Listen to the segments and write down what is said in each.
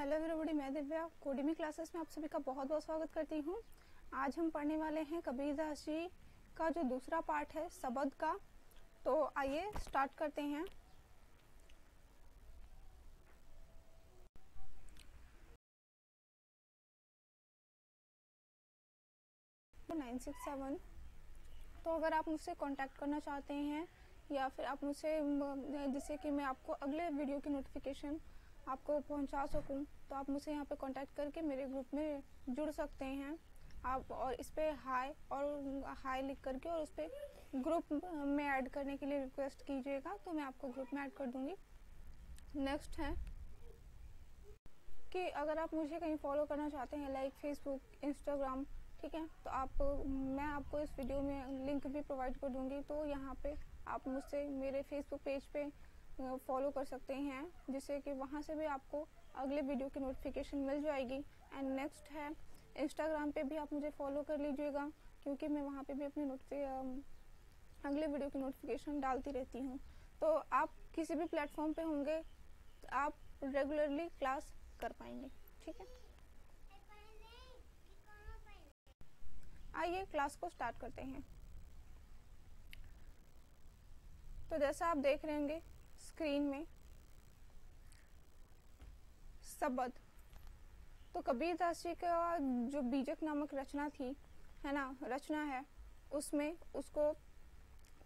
Hello everybody, मैं Divya कोडिमी classes में आप सभी का बहुत बहुत स्वागत करती हूँ। आज हम पढ़ने वाले हैं कबीरदास जी का जो दूसरा पार्ट है सबद का। तो आइए स्टार्ट करते हैं। तो 967। तो अगर आप मुझसे कांटेक्ट करना चाहते हैं या फिर आप मुझसे जिससे कि मैं आपको अगले वीडियो की नोटिफिकेशन आपको पहुंचा सकूं, तो आप मुझसे यहाँ पे कांटेक्ट करके मेरे ग्रुप में जुड़ सकते हैं आप। और इस पे हाई लिख करके और उस पर ग्रुप में ऐड करने के लिए रिक्वेस्ट कीजिएगा, तो मैं आपको ग्रुप में ऐड कर दूंगी। नेक्स्ट है कि अगर आप मुझे कहीं फॉलो करना चाहते हैं लाइक फेसबुक, इंस्टाग्राम, ठीक है, तो मैं आपको इस वीडियो में लिंक भी प्रोवाइड कर दूंगी। तो यहाँ पे आप मुझसे मेरे फेसबुक पेज पे फॉलो कर सकते हैं, जिससे कि वहाँ से भी आपको अगले वीडियो की नोटिफिकेशन मिल जाएगी। एंड नेक्स्ट है इंस्टाग्राम पे भी आप मुझे फॉलो कर लीजिएगा, क्योंकि मैं वहाँ पे भी अपनी अगले वीडियो की नोटिफिकेशन डालती रहती हूँ। तो आप किसी भी प्लेटफॉर्म पे होंगे आप रेगुलरली क्लास कर पाएंगे, ठीक है। आइए क्लास को स्टार्ट करते हैं। तो जैसा आप देख रहे होंगे स्क्रीन में सबद, तो कबीरदास जी का जो बीजक नामक रचना थी, है ना, रचना है, उसमें उसको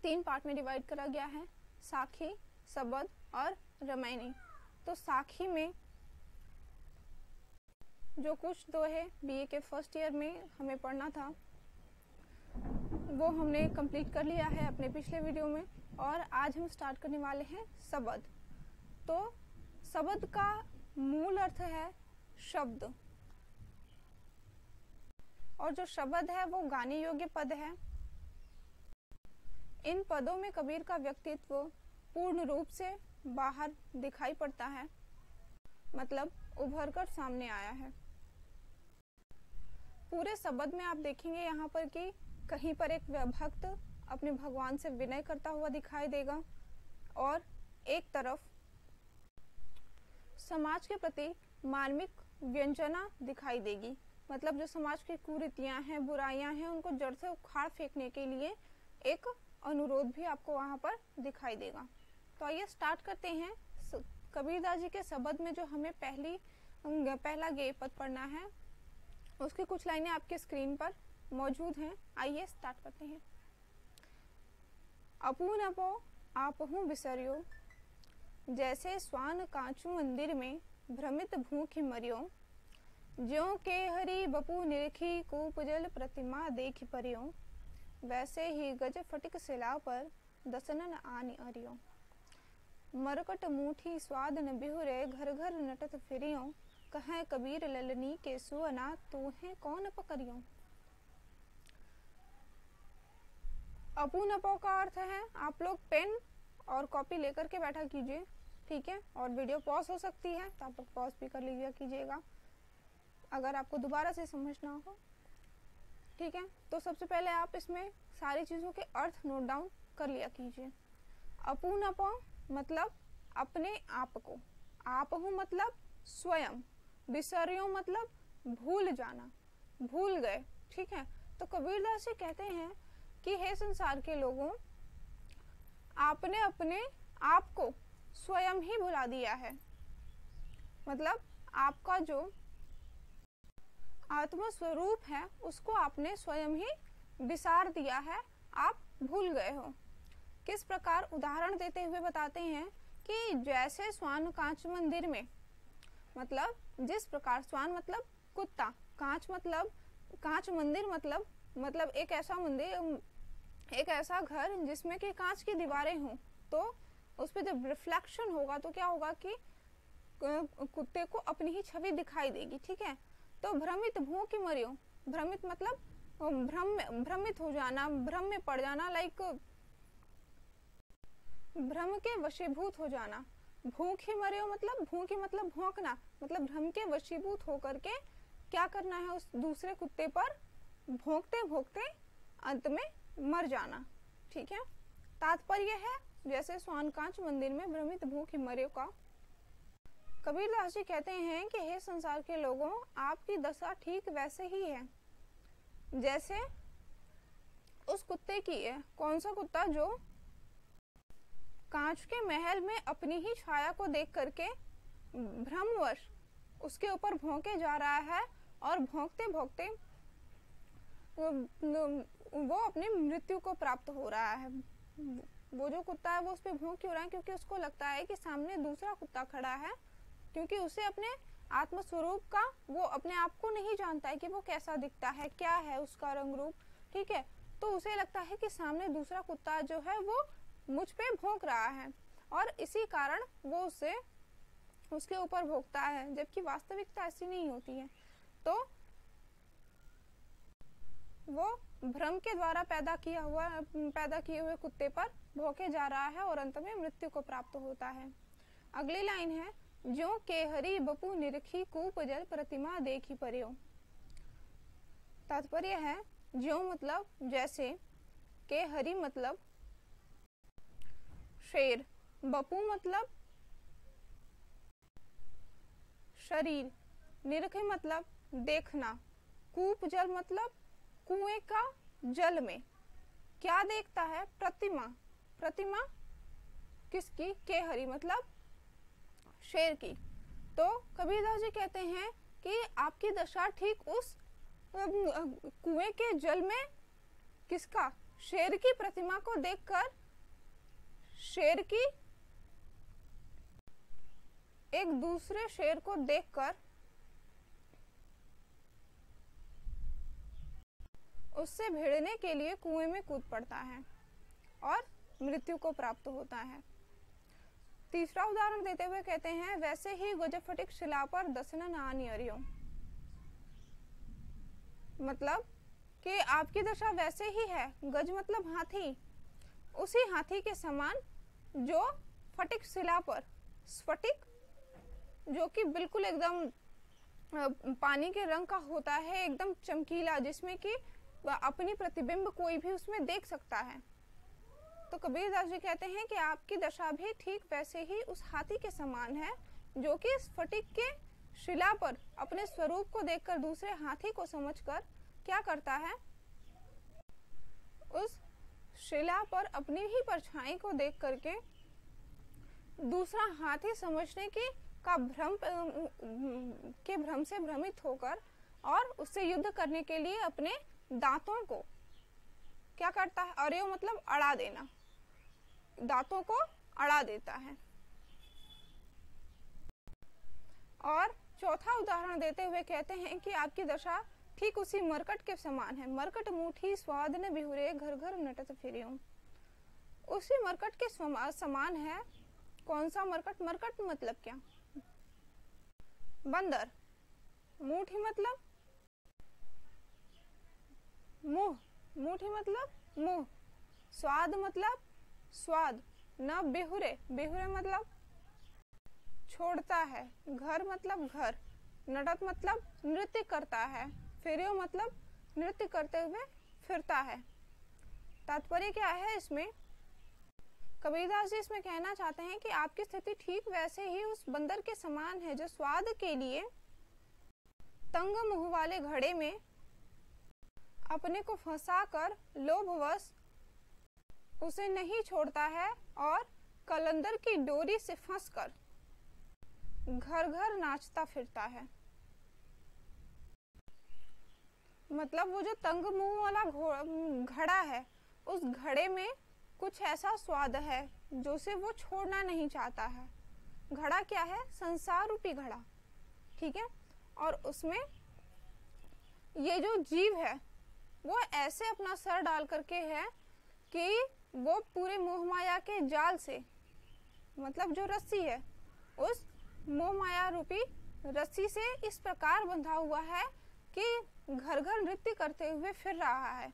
3 पार्ट में डिवाइड करा गया है, साखी, सबद और रामायणी। तो साखी में जो कुछ दोहे बीए के फर्स्ट ईयर में हमें पढ़ना था वो हमने कंप्लीट कर लिया है अपने पिछले वीडियो में, और आज हम स्टार्ट करने वाले हैं सबद। तो सबद का मूल अर्थ है शब्द, और जो शब्द है वो गाने योग्य पद है। इन पदों में कबीर का व्यक्तित्व पूर्ण रूप से बाहर दिखाई पड़ता है, मतलब उभर कर सामने आया है। पूरे सबद में आप देखेंगे यहाँ पर कि कहीं पर एक भक्त अपने भगवान से विनय करता हुआ दिखाई देगा, और एक तरफ समाज के प्रति मार्मिक व्यंजना दिखाई देगी, मतलब जो समाज की कुरीतियां हैं, बुराइयां हैं, उनको जड़ से उखाड़ फेंकने के लिए एक अनुरोध भी आपको वहां पर दिखाई देगा। तो आइए स्टार्ट करते हैं। कबीरदास जी के सबद में जो हमें पहला गेय पद पढ़ना है, उसकी कुछ लाइनें आपके स्क्रीन पर मौजूद हैं। आइए स्टार्ट करते हैं। अपून अपो आपहु बिसरियो, जैसे स्वान कांचू मंदिर में भ्रमित भूखी मरियो, ज्यों के हरि बपू निरखी कूप जल प्रतिमा देख परियो, वैसे ही गज फटिक शिला पर दसनन आनि अरियो, मरकट मूठी स्वाद न बिहुरे घर घर नटत फिरियो, कहे कबीर ललनी के सुअना तू है कौन पकड़ियो। अपून अपो का अर्थ है, आप लोग पेन और कॉपी लेकर के बैठा कीजिए, ठीक है, और वीडियो पॉज हो सकती है तो आप लोग पॉज भी कर लीजिए कीजिएगा अगर आपको दोबारा से समझना हो, ठीक है। तो सबसे पहले आप इसमें सारी चीजों के अर्थ नोट डाउन कर लिया कीजिए। अपून अपो मतलब अपने आप को, आप हूँ मतलब स्वयं, बिसरियो मतलब भूल जाना, भूल गए, ठीक है। तो कबीरदास जी कहते हैं कि हे संसार के लोगों, आपने अपने आप को स्वयं ही भुला दिया है, मतलब आपका जो आत्म स्वरूप है उसको आपने स्वयं ही विसार दिया है, आप भूल गए हो। किस प्रकार उदाहरण देते हुए बताते हैं कि जैसे स्वान कांच मंदिर में, मतलब जिस प्रकार, स्वान मतलब कुत्ता, कांच मतलब कांच, मंदिर मतलब एक ऐसा मंदिर, एक ऐसा घर जिसमें कि कांच की दीवारें हों, तो उस पर जब रिफ्लेक्शन होगा तो क्या होगा कि कुत्ते को अपनी ही छवि दिखाई देगी, ठीक है। तो भ्रमित भूं की मरियो, भ्रमित मतलब भ्रमित हो जाना, भ्रम में पड़ जाना, लाइक भ्रम के वशीभूत हो जाना। भूखी मरियो मतलब, भूखी मतलब भौंकना, मतलब भ्रम के वशीभूत होकर के क्या करना है, उस दूसरे कुत्ते पर भौंकते भौंकते अंत में मर जाना, ठीक है। तात्पर्य है जैसे स्वान कांच मंदिर में भ्रमित भूखी मरियो का कबीरदास जी कहते हैं कि हे संसार के लोगों, आपकी दशा ठीक वैसे ही है जैसे उस कुत्ते की है। कौन सा कुत्ता? जो कांच के महल में अपनी ही छाया को देख करके भ्रमवश उसके ऊपर भौंके जा रहा है और भौंकते भौंकते वो अपनी मृत्यु को प्राप्त हो रहा है। वो जो कुत्ता है वो उस पर भौंक क्यों रहा है? क्योंकि उसको लगता है कि सामने दूसरा कुत्ता खड़ा है, क्योंकि उसे अपने आत्मस्वरूप का, वो अपने आप को नहीं जानता है कि वो कैसा दिखता है, क्या है उसका रंग रूप, ठीक है। तो उसे लगता है कि सामने दूसरा कुत्ता जो है वो मुझ पे भौंक रहा है और इसी कारण वो उसके ऊपर भौंकता है, जबकि वास्तविकता ऐसी नहीं होती है। तो वो भ्रम के द्वारा पैदा किए हुए कुत्ते पर भौंके जा रहा है और अंत में मृत्यु को प्राप्त होता है। अगली लाइन है, जो के हरि बपू निरखी कूप जल प्रतिमा देखी पर्यो। तात्पर्य है, ज्यों मतलब जैसे, के हरि मतलब शेर, बपू मतलब शरीर, निरखे मतलब देखना, कूप जल मतलब कुएं का जल में क्या देखता है? प्रतिमा। प्रतिमा किसकी? के हरि मतलब शेर की। तो कबीरदास जी कहते हैं कि आपकी दशा ठीक उस कुएं के जल में किसका? शेर की प्रतिमा को देखकर, शेर की एक दूसरे शेर को देखकर उससे भिड़ने के लिए कुएं में कूद पड़ता है और मृत्यु को प्राप्त होता है। तीसरा उदाहरण देते हुए कहते हैं, वैसे ही गजफटिक शिला पर दसन नानियरियो। मतलब कि आपकी दशा वैसे ही है, गज मतलब हाथी, उसी हाथी के समान जो फटिक शिला पर, स्फटिक जो कि बिल्कुल एकदम पानी के रंग का होता है, एकदम चमकीला, जिसमें कि अपनी प्रतिबिंब कोई भी उसमें देख सकता है। तो कबीरदास जी कहते हैं कि आपकी दशा भी ठीक वैसे ही उस हाथी के समान है, जो कि स्फटिक के शिला पर अपने स्वरूप को देखकर दूसरे हाथी को समझकर क्या करता है? उस शिला पर अपनी ही परछाई को देख करके दूसरा हाथी समझने की का भ्रम से भ्रमित होकर और उससे युद्ध करने के लिए अपने दांतों को क्या करता है? अर्यो मतलब अड़ा देना, दांतों को अड़ा देता है। और चौथा उदाहरण देते हुए कहते हैं कि आपकी दशा ठीक उसी मरकट के समान है। मरकट मुठी स्वाद ने बिहुरे घर घर नटत फिरियो। उसी मरकट के समान है। कौन सा मरकट? मरकट मतलब क्या? बंदर। मुठी मतलब मुंह, मुठी मतलब मुंह। स्वाद मतलब स्वाद। न बिहुरे, बिहुरे मतलब छोड़ता है। घर मतलब घर। नटत मतलब नृत्य करता है। फिरियो मतलब नृत्य करते हुए फिरता है। तात्पर्य क्या है इसमें? कबीरदास जी इसमें कहना चाहते हैं कि आपकी स्थिति ठीक वैसे ही उस बंदर के समान है जो स्वाद के लिए तंग मुंह वाले घड़े में अपने को फंसाकर लोभवश उसे नहीं छोड़ता है और कलंदर की डोरी से फंसकर घर घर नाचता फिरता है। मतलब वो जो तंग मुंह वाला घड़ा है, उस घड़े में कुछ ऐसा स्वाद है जो से वो छोड़ना नहीं चाहता है। घड़ा क्या है? संसार रूपी घड़ा, ठीक है। और उसमें ये जो जीव है वो ऐसे अपना सर डाल करके है कि वो पूरे मोह माया के जाल से, मतलब जो रस्सी है, उस मोह माया रूपी रस्सी से इस प्रकार बंधा हुआ है कि घर घर नृत्य करते हुए फिर रहा है।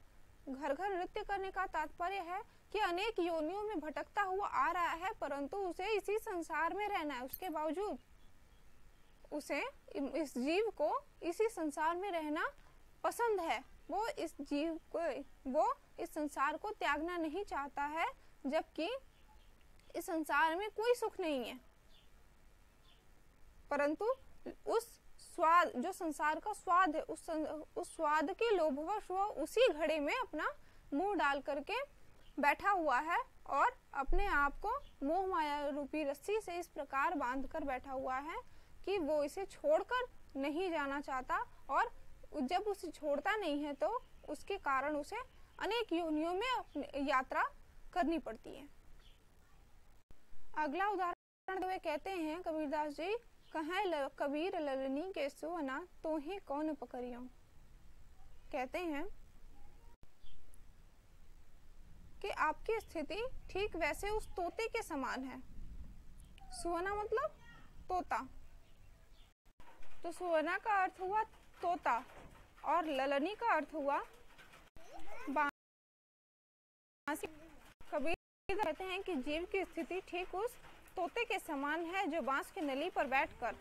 घर घर नृत्य करने का तात्पर्य है कि अनेक योनियों में भटकता हुआ आ रहा है, परंतु उसे इसी संसार में रहना है। उसके बावजूद उसे, इस जीव को इसी संसार में रहना पसंद है। वो इस जीव को, वो इस संसार को त्यागना नहीं चाहता है, जबकि इस संसार में कोई सुख नहीं है। परंतु उस स्वाद, जो संसार का स्वाद है, उस स्वाद के लोभवश वह उसी घड़े में अपना मुंह डाल करके बैठा हुआ है और अपने आप को मोह माया रूपी रस्सी से इस प्रकार बांध कर बैठा हुआ है कि वो इसे छोड़कर नहीं जाना चाहता, और जब उसे छोड़ता नहीं है तो उसके कारण उसे अनेक योनियों में यात्रा करनी पड़ती है। अगला उदाहरण वे कहते हैं कबीरदास जी, कहें कबीर ललनी के सोना तोहे कौन पकड़ियो। कहते हैं कि आपकी स्थिति ठीक वैसे उस तोते के समान है। सुवना मतलब तोता, तो सुवना का अर्थ हुआ तोता और ललनी का अर्थ हुआ बांसी। कबीर कहते हैं कि जीव की स्थिति ठीक उस तोते के समान है जो बांस की नली पर बैठकर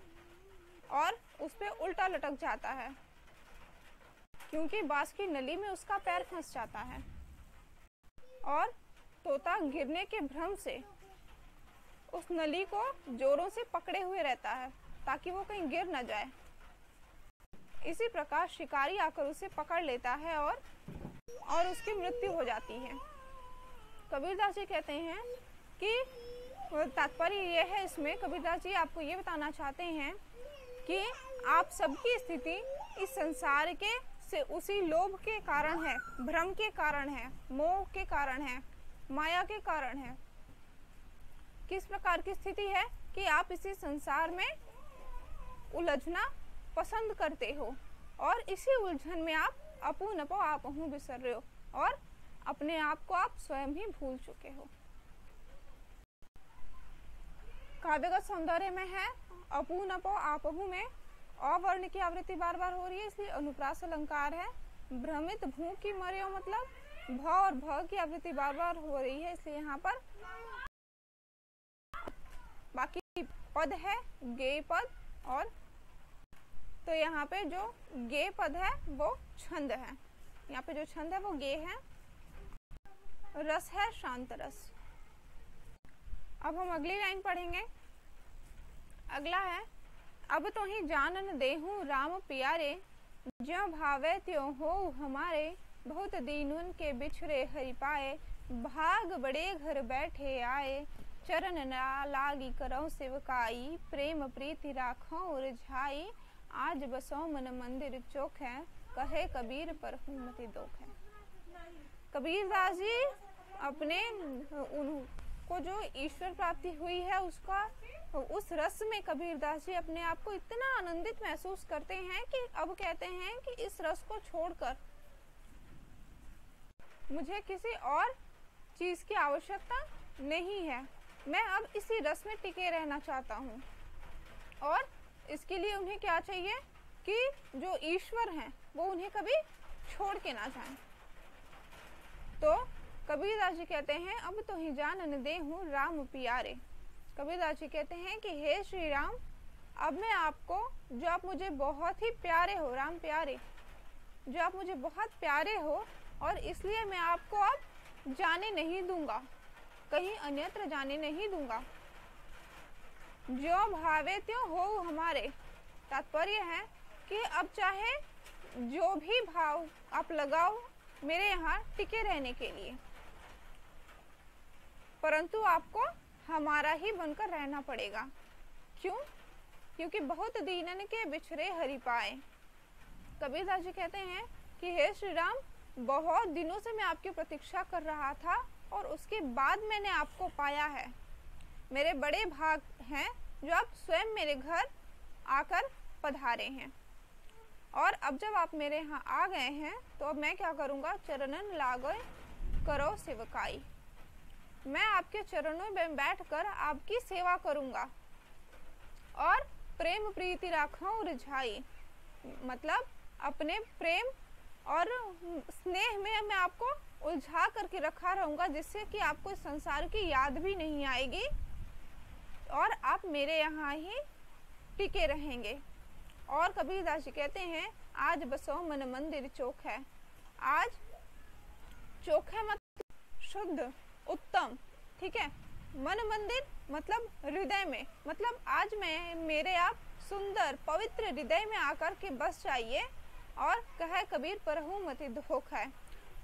और उस पे उल्टा लटक जाता है, क्योंकि बांस की नली में उसका पैर फंस जाता है और तोता गिरने के भ्रम से उस नली को जोरों से पकड़े हुए रहता है ताकि वो कहीं गिर न जाए। इसी प्रकार शिकारी आकर उसे पकड़ लेता है और उसकी मृत्यु हो जाती है। कबीरदास जी कहते हैं कि तात्पर्य यह है, इसमें कबीरदास जी आपको ये बताना चाहते हैं कि आप सबकी स्थिति इस संसार के से उसी लोभ के कारण है, भ्रम के कारण है, मोह के कारण है, माया के कारण है। किस प्रकार की स्थिति है कि आप इसी संसार में उलझना पसंद करते हो और इसी उलझन में आप अपू नपो आपहू बिसर रहे हो और अपने आप को आप स्वयं ही भूल चुके हो। काव्यगत सौंदर्य में है अपू नपो आपहू में अवर्ण की आवृत्ति बार बार हो रही है, इसलिए अनुप्रास अलंकार है। भ्रमित भू की मर्यो मतलब भ और भ की आवृत्ति बार बार हो रही है, इसलिए यहाँ पर बाकी पद है गे पद, और तो यहाँ पे जो गे पद है वो छंद है, यहाँ पे जो छंद है वो गे है। रस है शांत रस। अब हम अगली लाइन पढ़ेंगे। अगला है, अब तो ही जानन देहूं राम प्यारे, ज्यों भावे त्यों हो हमारे, बहुत दीनुन के बिछड़े हरि पाए, भाग बड़े घर बैठे आए, चरण ना लागी करौ सेवकाई, प्रेम प्रीति राखो उरझाई, आज बसो मन मंदिर चोख है, कहे कबीर पर मति दोख है। कबीरदास जी अपने उनको जो ईश्वर प्राप्ति हुई है उसका उस रस में कबीरदास जी अपने आप को इतना आनंदित महसूस करते हैं कि अब कहते हैं कि इस रस को छोड़कर मुझे किसी और चीज की आवश्यकता नहीं है, मैं अब इसी रस में टिके रहना चाहता हूँ। और इसके लिए उन्हें क्या चाहिए कि जो ईश्वर हैं वो उन्हें कभी छोड़ के ना जाएं। तो कबीरदास जी कहते हैं, अब तो ही जानन देहूं राम प्यारे। कबीरदास जी कहते हैं कि हे श्री राम, अब मैं आपको, जो आप मुझे बहुत ही प्यारे हो, राम प्यारे, जो आप मुझे बहुत प्यारे हो, और इसलिए मैं आपको अब जाने नहीं दूंगा, कहीं अन्यत्र जाने नहीं दूंगा। जो भावे त्यों हो हमारे, तात्पर्य है कि अब चाहे जो भी भाव आप लगाओ मेरे यहाँ टिके रहने के लिए, परंतु आपको हमारा ही बनकर रहना पड़ेगा। क्यों? क्योंकि बहुत दीनन के बिछड़े हरि पाए। कबीरदास जी कहते हैं कि हे श्री राम, बहुत दिनों से मैं आपकी प्रतीक्षा कर रहा था और उसके बाद मैंने आपको पाया है। मेरे बड़े भाग हैं जो आप स्वयं मेरे घर आकर पधारे हैं, और अब जब आप मेरे यहाँ आ गए हैं तो अब मैं क्या करूँगा, चरणन लागो करो सेवकाई, मैं आपके चरणों में बैठकर आपकी सेवा करूँगा और प्रेम प्रीति राखो रिझाई, मतलब अपने प्रेम और स्नेह में मैं आपको उलझा करके रखा रहूँगा, जिससे कि आपको इस संसार की याद भी नहीं आएगी और आप मेरे यहाँ ही टिके रहेंगे। और कबीरदास जी कहते हैं, आज बसो मन मंदिर चोख है। आज चोख है मतलब शुद्ध, उत्तम, ठीक है। मन मंदिर मतलब हृदय में, मतलब आज मैं मेरे आप सुंदर पवित्र हृदय में आकर के बस जाइए। और कहे कबीर परहु मति धोखा।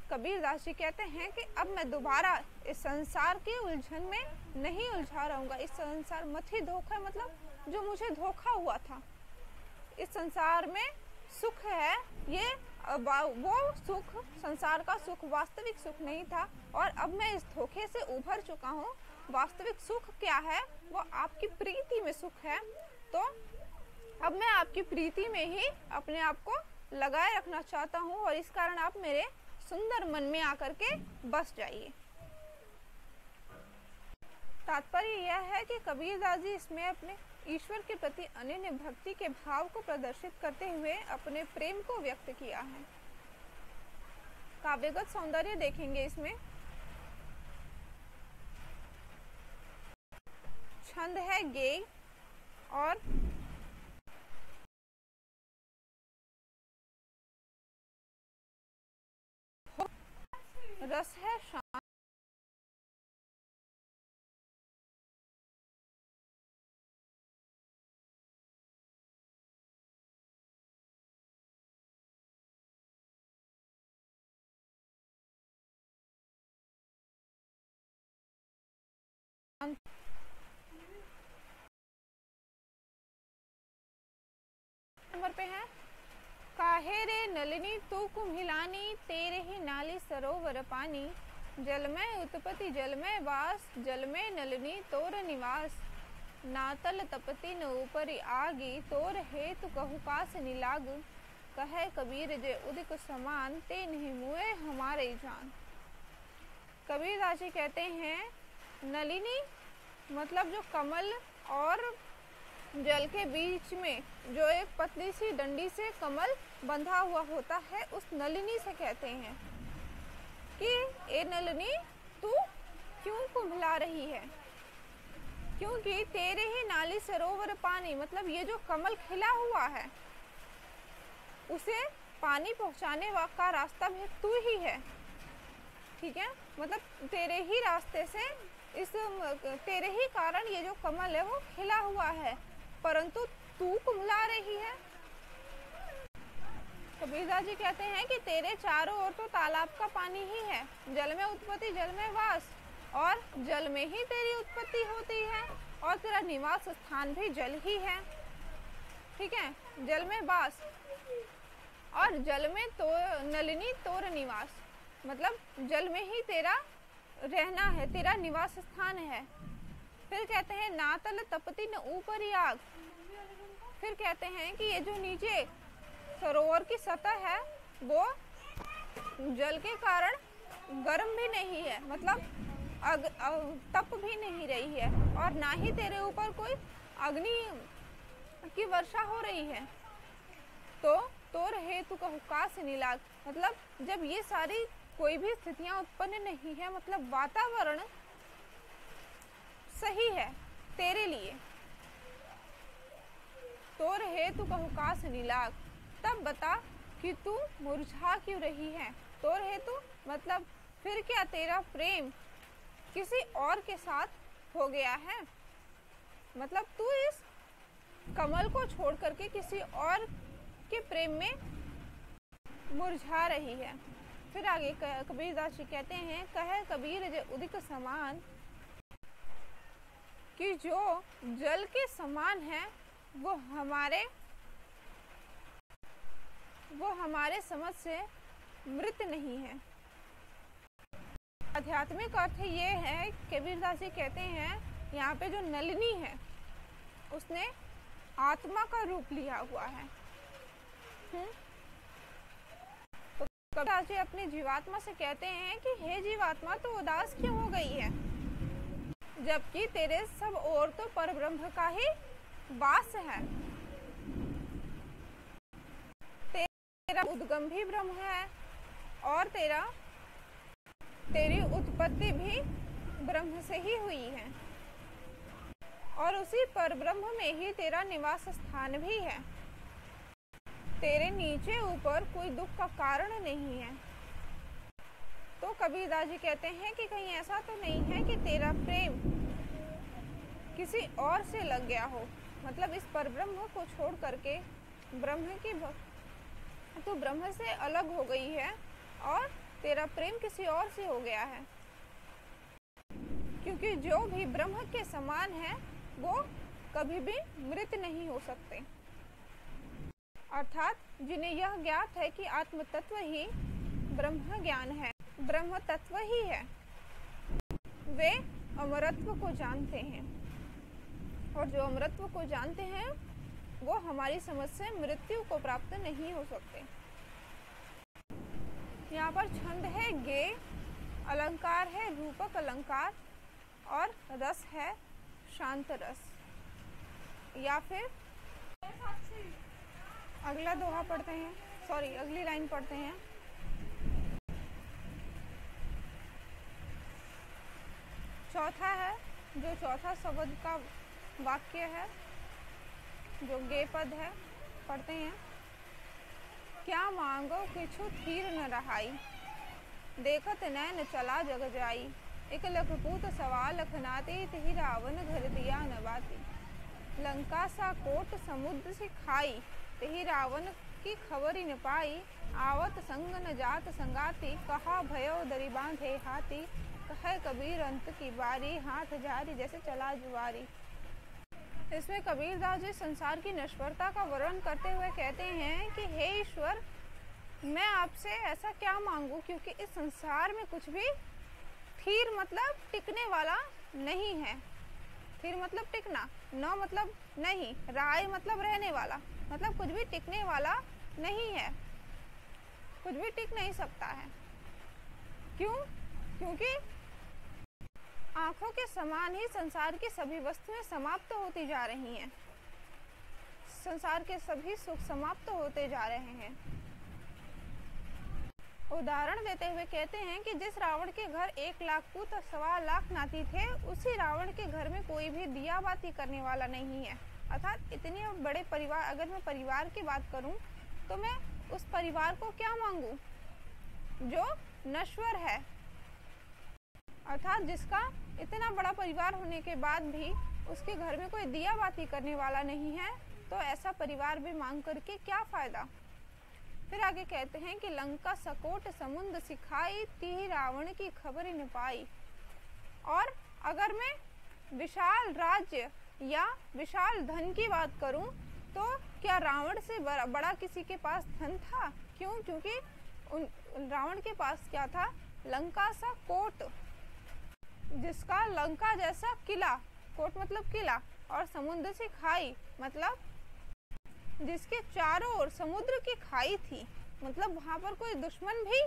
कबीर दास जी कहते हैं कि अब मैं दोबारा इस संसार के उलझन में नहीं उलझा रहूंगा। इस संसार मति धोखा मतलब जो मुझे धोखा हुआ था, इस संसार में सुख है, ये वो सुख, संसार का सुख वास्तविक सुख नहीं था, और अब मैं इस धोखे से उभर चुका हूँ। वास्तविक सुख क्या है? वो आपकी प्रीति में सुख है। तो अब मैं आपकी प्रीति में ही अपने आप को लगाए रखना चाहता हूँ, और इस कारण आप मेरे सुंदर मन में आकर के बस जाइए। तात्पर्य यह है कि कबीरदास जी इसमें अपने ईश्वर के प्रति अनन्य भक्ति के भाव को प्रदर्शित करते हुए अपने प्रेम को व्यक्त किया है। काव्यगत सौंदर्य देखेंगे इसमें। छंद है गेय और रस है शांत। नंबर पे है काहे रे नलिनी तू कुम्हिलानी, तेरे ही नाली सरोवर पानी। जल में उत्पत्ति जल में वास, जल में नलिनी तोर निवास। नातल तपति न ऊपर आगी, तोर हेतु कहु कास निलाग। कहे कबीर जे उदिक समान, ते नहीं मुए हमारे जान। कबीर दास जी कहते हैं नलिनी मतलब जो कमल और जल के बीच में जो एक पतली सी डंडी से कमल बंधा हुआ होता है, उस नलिनी से कहते हैं कि ए नलिनी तू क्यों कुम्हला रही है, क्योंकि तेरे ही नाली सरोवर पानी, मतलब ये जो कमल खिला हुआ है उसे पानी पहुंचाने का रास्ता भी तू ही है। ठीक है, मतलब तेरे ही रास्ते से तेरे ही कारण ये जो कमल है वो खिला हुआ है, परंतु तू कुम्हला रही है। कबीरदास जी कहते हैं कि तेरे चारों ओर तो तालाब का पानी ही है, जल में उत्पत्ति जल में वास, और जल में ही तेरी उत्पत्ति होती है, और तेरा निवास स्थान भी जल ही है। ठीक है, जल में वास और जल में तो नलिनी तोर निवास, मतलब जल में ही तेरा रहना है, तेरा निवास स्थान है। फिर कहते हैं नातल तपति न ऊपर आग। फिर कहते हैं कि ये जो नीचे सरोवर की सतह है वो जल के कारण गर्म भी नहीं है, मतलब तप भी नहीं रही है, और ना ही तेरे ऊपर कोई अग्नि की वर्षा हो रही है। तो तोर हेतु कहु कास निलाग, मतलब जब ये सारी कोई भी स्थितियां उत्पन्न नहीं है, मतलब वातावरण सही है तेरे लिए, तोर हेतु कहु कास निलाग, तब बता कि तू मुरझा क्यों रही है। तोर हेतु मतलब फिर क्या तेरा प्रेम किसी और के साथ हो गया है, मतलब तू इस कमल को छोड़ करके किसी और के प्रेम में मुरझा रही है। फिर आगे कबीरदास जी कहते हैं कहे कबीर जे उदिक समान, कि जो जल के समान है वो हमारे समझ से मृत नहीं है। आध्यात्मिक अर्थ ये है, कबीरदास जी कहते हैं यहाँ पे जो नलिनी है उसने आत्मा का रूप लिया हुआ है। तो कबीरदास जी अपनी जीवात्मा से कहते हैं कि हे जीवात्मा तो उदास क्यों हो गई है, जबकि तेरे सब ओर तो परब्रह्म का ही वास है। तेरा उद्गम भी ब्रह्म है, और तेरी उत्पत्ति भी ब्रह्म से ही हुई है, और उसी परब्रह्म में ही तेरा निवास स्थान भी है। तेरे नीचे ऊपर कोई दुख का कारण नहीं है। तो कबीरदास जी कहते हैं कि कहीं ऐसा तो नहीं है कि तेरा प्रेम किसी और से लग गया हो, मतलब इस परब्रह्म को छोड़ करके तू ब्रह्म से अलग हो गई है और तेरा प्रेम किसी और से हो गया है, क्योंकि जो भी ब्रह्म के समान है वो कभी भी मृत नहीं हो सकते। अर्थात जिन्हें यह ज्ञात है कि आत्म तत्व ही ब्रह्म ज्ञान है, ब्रह्म तत्व ही है, वे अमरत्व को जानते हैं। और जो अमरत्व को जानते हैं वो हमारी समझ से मृत्यु को प्राप्त नहीं हो सकते। यहाँ पर छंद है गे, अलंकार है रूपक अलंकार, और रस है शांत रस। या फिर अगला दोहा पढ़ते हैं, अगली लाइन पढ़ते हैं। चौथा है, जो चौथा शब्द का वाक्य है, जो गे पद है, पढ़ते हैं। क्या मांगो किछु थीर न रहाई, देखत नैन चला जग जाई, एक लखपूत सवाल लखनाते, तिहि रावण घर दिया न बाती। लंका सा कोट समुद्र से खाई, तिहि रावण की खबर न पाई, आवत संग न जात संगाती, कहा भयो दरी बांधे हाथी, कहे कबीर अंत की बारी, हाथ जारी जैसे चला जुआरी। इसमें कबीरदास जी संसार की नश्वरता का वर्णन करते हुए कहते हैं कि हे ईश्वर, मैं आपसे ऐसा क्या मांगू, क्योंकि इस संसार में कुछ भी स्थिर मतलब टिकने वाला नहीं है। स्थिर मतलब टिकना, न मतलब नहीं, राय मतलब रहने वाला, मतलब कुछ भी टिकने वाला नहीं है, कुछ भी टिक नहीं सकता है। क्यों? क्योंकि आंखों के समान ही संसार की सभी वस्तुएं समाप्त होती जा रही हैं, संसार के सभी सुख समाप्त होते जा रहे हैं। उदाहरण देते हुए कहते हैं कि जिस रावण के घर 1 लाख पूत और 1.25 लाख नाती थे, उसी रावण के घर में कोई भी दिया बाती करने वाला नहीं है। अर्थात इतने बड़े परिवार, अगर मैं परिवार की बात करूं तो मैं उस परिवार को क्या मांगू जो नश्वर है। अर्थात जिसका इतना बड़ा परिवार होने के बाद भी उसके घर में कोई दिया बाती करने वाला नहीं है, तो ऐसा परिवार भी मांग करके क्या फायदा। फिर आगे कहते हैं कि लंका सकोट समुद्र सिखाई, तिहि रावण की खबर न पाई। और अगर मैं विशाल राज्य या विशाल धन की बात करूं तो क्या रावण से बड़ा किसी के पास धन था? क्यों? क्योंकि रावण के पास क्या था? लंका सा कोट, जिसका लंका जैसा किला, कोट मतलब किला, और समुद्र से खाई मतलब जिसके चारों ओर समुद्र की खाई थी, मतलब वहां पर कोई दुश्मन भी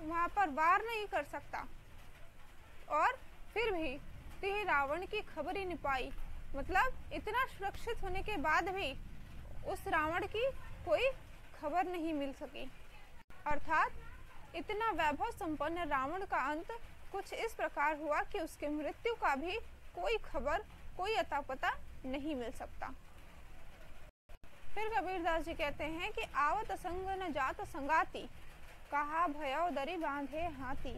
वहां पर वार नहीं कर सकता। और फिर भी तिहि रावण की खबर ही नहीं पाई, मतलब इतना सुरक्षित होने के बाद भी उस रावण की कोई खबर नहीं मिल सकी। अर्थात इतना वैभव संपन्न रावण का अंत कुछ इस प्रकार हुआ कि उसके मृत्यु का भी कोई खबर, कोई अता पता नहीं मिल सकता। फिर कबीरदास जी कहते हैं कि आवत संग न जात संगाती, कहा भयो दरी बांधे हाथी।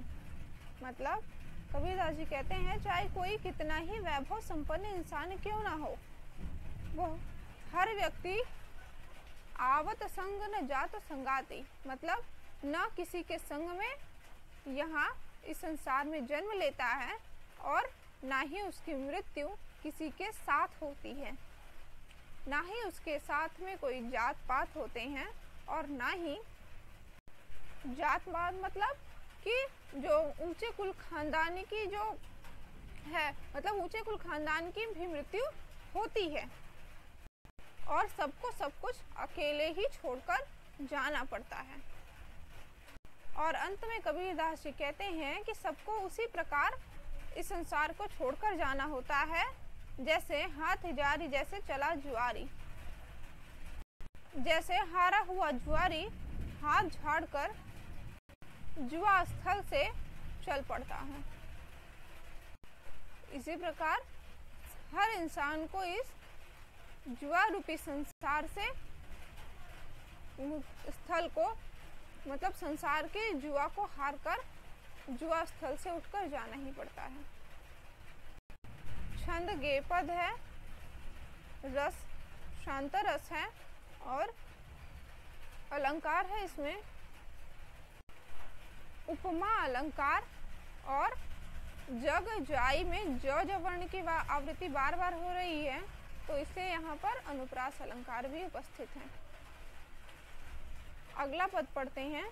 मतलब कबीरदास जी कहते हैं चाहे कोई कितना ही वैभव संपन्न इंसान क्यों ना हो, वो हर व्यक्ति आवत संग न जात संगाती, मतलब न किसी के संग में यहाँ इस संसार में जन्म लेता है और ना ही उसकी मृत्यु किसी के साथ होती है, ना ही उसके साथ में कोई जात पात होते हैं, और ना ही जात पात मतलब कि जो ऊंचे कुल खानदान की जो है, मतलब ऊंचे कुल खानदान की भी मृत्यु होती है, और सबको सब कुछ अकेले ही छोड़कर जाना पड़ता है। और अंत में कबीरदास जी कहते हैं कि सबको उसी प्रकार इस संसार को छोड़कर जाना होता है, जैसे हाथ जारी जैसे चला जुआरी। जैसे हारा हुआ जुआरी हाथ झाड़कर जुआ स्थल से चल पड़ता है, इसी प्रकार हर इंसान को इस जुआ रूपी संसार से स्थल को, मतलब संसार के जुआ को हार कर जुआ स्थल से उठकर जाना ही पड़ता है। छंद गे पद है, रस शांत रस है और अलंकार है इसमें उपमा अलंकार और जग जाई में ज वर्ण की आवृत्ति बार बार हो रही है, तो इसलिए यहाँ पर अनुप्रास अलंकार भी उपस्थित है। अगला पद पढ़ते हैं।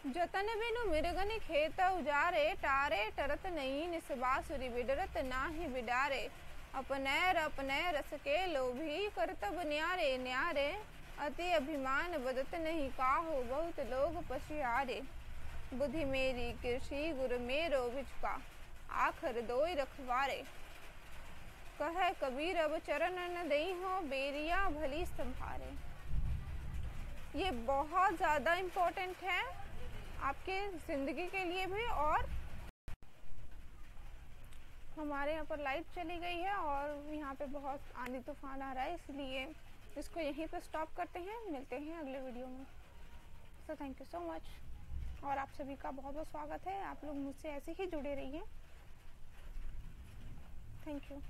जतन बिनु मृगनि खेत उजारे, टारे टरत नहीं निसबासुरी बिडरत नाही बिडारे। अपनैर अपनैर रस के लोभी, करतब न्यारे न्यारे। अति अभिमान बदत नहीं, काहो बहुत लोग पछियारे। बुद्धि मेरी कृषि गुर मेरो बिचका, आखर दोई रखवारे। कहे कबीर अब चरण न दई हो, बेरिया भली संभारे। ये बहुत ज़्यादा इम्पोर्टेंट है आपके ज़िंदगी के लिए भी। और हमारे यहाँ पर लाइट चली गई है और यहाँ पे बहुत आंधी तूफान आ रहा है, इसलिए इसको यहीं पे स्टॉप करते हैं। मिलते हैं अगले वीडियो में। So thank you so much और आप सभी का बहुत बहुत स्वागत है। आप लोग मुझसे ऐसे ही जुड़े रहिए। Thank you.